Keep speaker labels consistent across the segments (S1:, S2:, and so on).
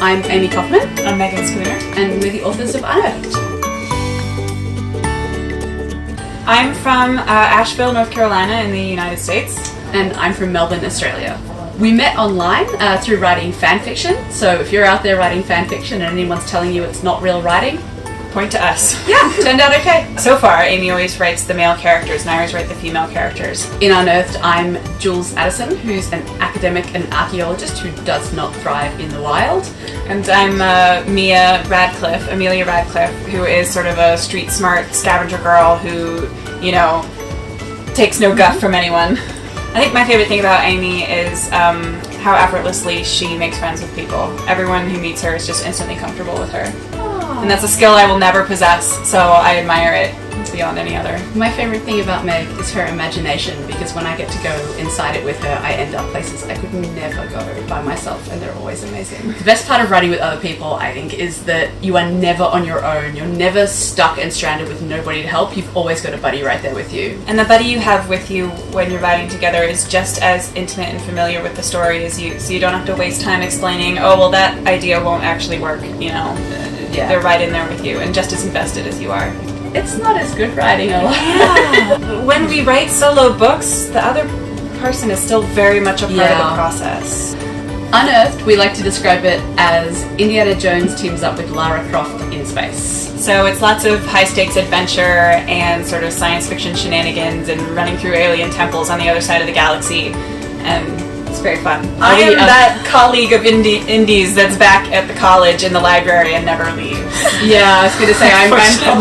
S1: I'm Amie Kaufman.
S2: I'm Meagan Spooner.
S1: And we're the authors of Unearthed.
S2: I'm from Asheville, North Carolina in the United States.
S1: And I'm from Melbourne, Australia. We met online through writing fan fiction, so if you're out there writing fan fiction and anyone's telling you it's not real writing,
S2: point to us.
S1: Yeah, turned out okay.
S2: So far, Amie always writes the male characters and I always write the female characters.
S1: In Unearthed, I'm Jules Addison, who's an academic and archaeologist who does not thrive in the wild.
S2: And I'm Amelia Radcliffe, who is sort of a street smart scavenger girl who, you know, takes no guff from anyone. I think my favorite thing about Amie is how effortlessly she makes friends with people. Everyone who meets her is just instantly comfortable with her. And that's a skill I will never possess, so I admire it beyond any other.
S1: My favorite thing about Meg is her imagination, because when I get to go inside it with her, I end up places I could never go by myself, and they're always amazing. The best part of writing with other people, I think, is that you are never on your own. You're never stuck and stranded with nobody to help. You've always got a buddy right there with you.
S2: And the buddy you have with you when you're writing together is just as intimate and familiar with the story as you, so you don't have to waste time explaining, oh, well, that idea won't actually work, you know.
S1: Yeah.
S2: They're right in there with you and just as invested as you are.
S1: It's not as good writing a lot.
S2: Yeah. When we write solo books, the other person is still very much a part of the process.
S1: Unearthed, we like to describe it as Indiana Jones teams up with Lara Croft in space.
S2: So it's lots of high-stakes adventure and sort of science fiction shenanigans and running through alien temples on the other side of the galaxy, and it's very fun. I am that colleague of indies that's back at the college in the library and never leaves.
S1: Yeah, I was going to say, I'm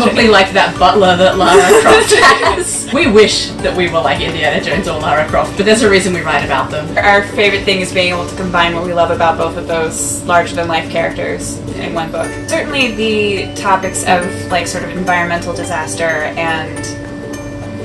S1: probably like that butler that Lara Croft has. We wish that we were like Indiana Jones or Lara Croft, but there's a reason we write about them.
S2: Our favorite thing is being able to combine what we love about both of those larger-than-life characters in one book. Certainly the topics of like sort of environmental disaster and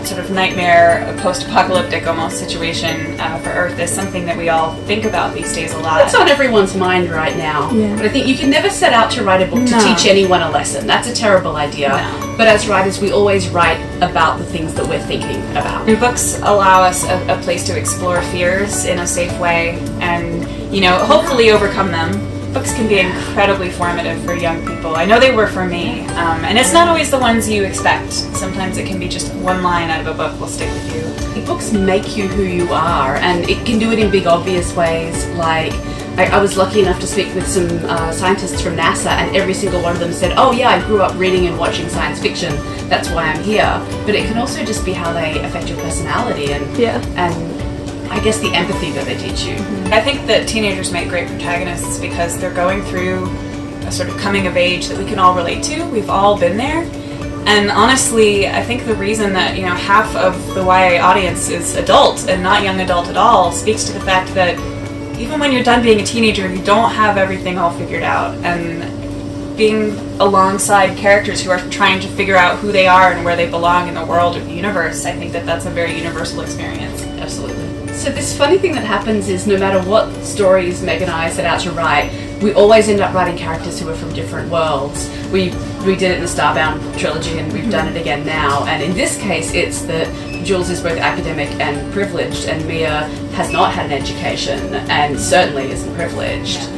S2: sort of nightmare, post-apocalyptic almost situation for Earth is something that we all think about these days a lot.
S1: It's on everyone's mind right now.
S2: Yeah.
S1: But I think you can never set out to write a book to teach anyone a lesson. That's a terrible idea.
S2: No.
S1: But as writers, we always write about the things that we're thinking about.
S2: And books allow us a place to explore fears in a safe way and, you know, hopefully overcome them. Books can be incredibly formative for young people. I know they were for me. And it's not always the ones you expect. Sometimes it can be just one line out of a book will stick with you.
S1: Books make you who you are, and it can do it in big obvious ways. Like, I was lucky enough to speak with some scientists from NASA, and every single one of them said, oh yeah, I grew up reading and watching science fiction, that's why I'm here. But it can also just be how they affect your personality and I guess the empathy that they teach you.
S2: I think that teenagers make great protagonists because they're going through a sort of coming of age that we can all relate to. We've all been there. And honestly, I think the reason that, you know, half of the YA audience is adult and not young adult at all speaks to the fact that even when you're done being a teenager, you don't have everything all figured out. And being alongside characters who are trying to figure out who they are and where they belong in the world or the universe, I think that that's a very universal experience.
S1: Absolutely. So this funny thing that happens is no matter what stories Meg and I set out to write, we always end up writing characters who are from different worlds. We did it in the Starbound trilogy and we've done it again now, and in this case it's that Jules is both academic and privileged, and Mia has not had an education and certainly isn't privileged.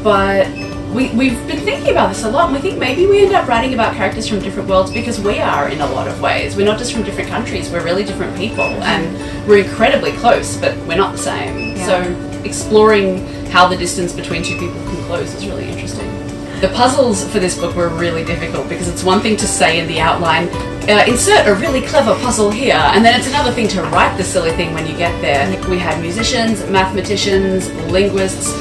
S1: But we've been thinking about this a lot, and we think maybe we end up writing about characters from different worlds because we are in a lot of ways. We're not just from different countries, we're really different people, and we're incredibly close, but we're not the same.
S2: Yeah.
S1: So exploring how the distance between two people can close is really interesting. The puzzles for this book were really difficult because it's one thing to say in the outline, insert a really clever puzzle here, and then it's another thing to write the silly thing when you get there. We had musicians, mathematicians, linguists,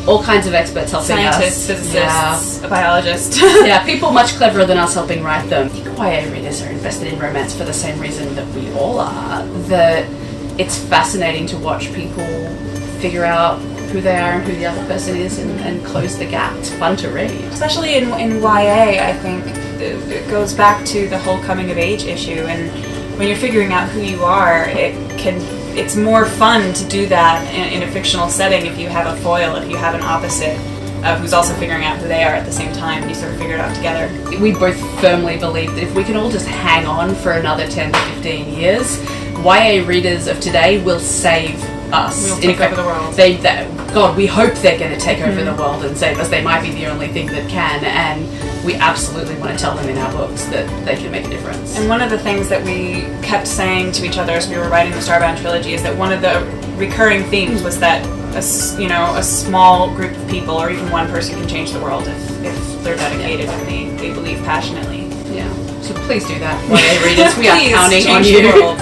S1: all kinds of experts helping us.
S2: Scientists, physicists, a biologist.
S1: Yeah, people much cleverer than us helping write them. I think YA readers are invested in romance for the same reason that we all are, that it's fascinating to watch people figure out who they are and who the other person is and close the gap. It's fun to read.
S2: Especially in YA, I think it goes back to the whole coming of age issue, and when you're figuring out who you are, it's more fun to do that in a fictional setting if you have a foil, if you have an opposite who's also figuring out who they are at the same time. You sort of figure it out together.
S1: We both firmly believe that if we can all just hang on for another 10 to 15 years, YA readers of today will save us.
S2: We'll take over the world.
S1: God, we hope they're going to take over the world and save us. They might be the only thing that can, and we absolutely want to tell them in our books that they can make a difference.
S2: And one of the things that we kept saying to each other as we were writing the Starbound trilogy is that one of the recurring themes was that a small group of people, or even one person, can change the world if they're dedicated and they believe passionately.
S1: Yeah. So please do that, YA readers. We are counting on
S2: change
S1: you.
S2: the world.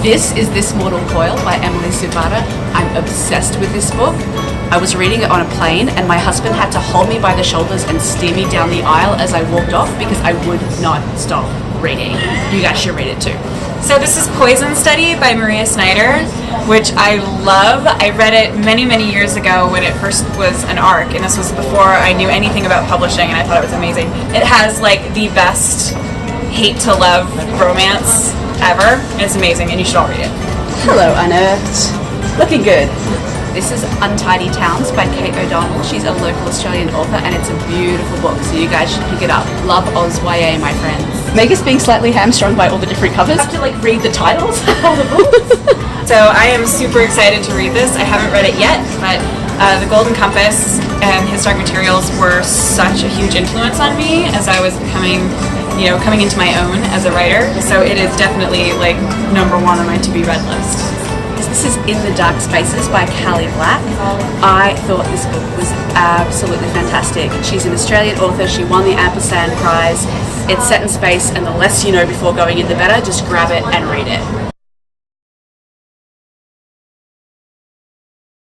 S1: This is This Mortal Coil by Emily Suvada. I'm obsessed with this book. I was reading it on a plane and my husband had to hold me by the shoulders and steer me down the aisle as I walked off because I would not stop reading. You guys should read it too.
S2: So this is Poison Study by Maria Snyder, which I love. I read it many, many years ago when it first was an ARC, and this was before I knew anything about publishing, and I thought it was amazing. It has like the best hate to love romance ever, and it's amazing, and you should all read it.
S1: Hello, Unearthed. Looking good. This is Untidy Towns by Kate O'Donnell. She's a local Australian author, and it's a beautiful book, so you guys should pick it up. Love Oz YA, my friends. Megan's being slightly hamstrung by all the different covers. I have to read the titles of all the books.
S2: So I am super excited to read this. I haven't read it yet, but The Golden Compass and His Dark Materials were such a huge influence on me as I was coming into my own as a writer. So it is definitely like #1 on my to-be-read list.
S1: This is In the Dark Spaces by Callie Black. I thought this book was absolutely fantastic. She's an Australian author. She won the Ampersand Prize. It's set in space, and the less you know before going in, the better. Just grab it and read it.